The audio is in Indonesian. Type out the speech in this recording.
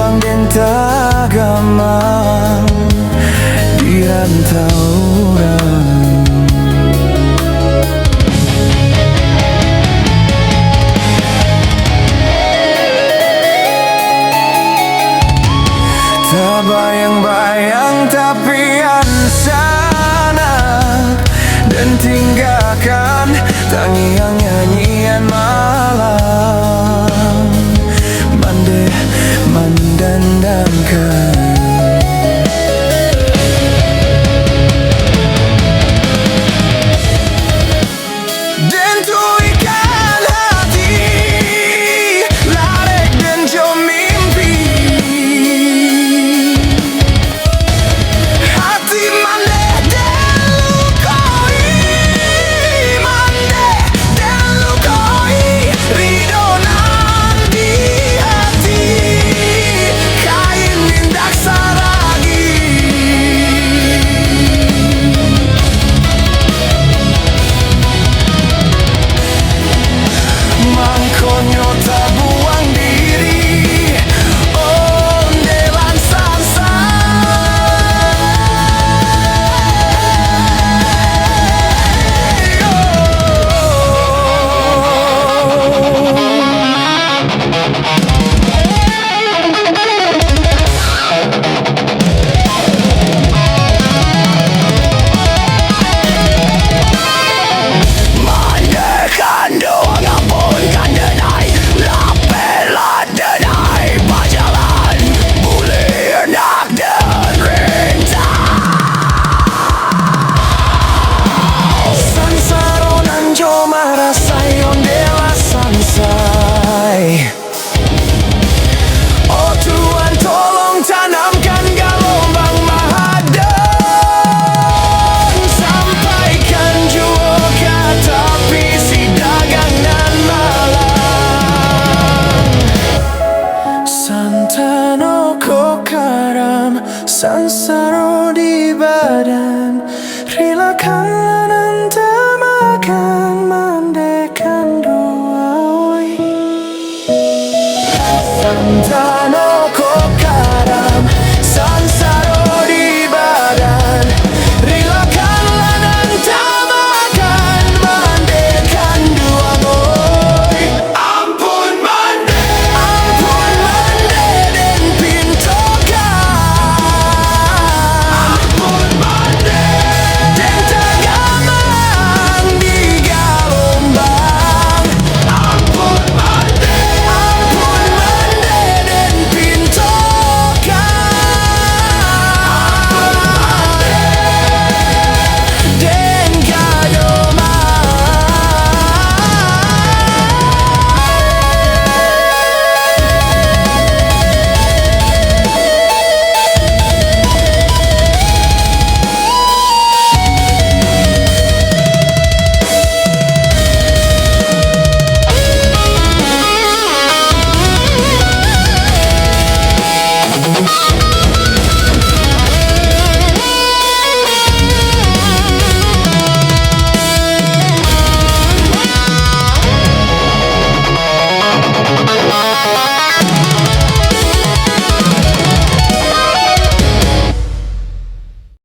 ulang dan agama di rantau orang. Tak bayang-bayang tapian sana, dan tinggalkan tangian nyanyian malam mendandangkan. Dan tuikan hati larek dan jauh mimpi, hati mandeh dan lukoi, mandeh dan lukoi, ridonan di hati, kain nindak saragi. Mangkonyo tak buang diri, ondelan mandekan doang ampunkan denai, lapelah denai berjalan, boleh enak dan rentang. Sansaronan joma rasai ondela sansai. Oh Tuhan tolong tanamkan gelombang mahadon, sampaikan jua kata visi dagangan malam. Santano ko karam sansa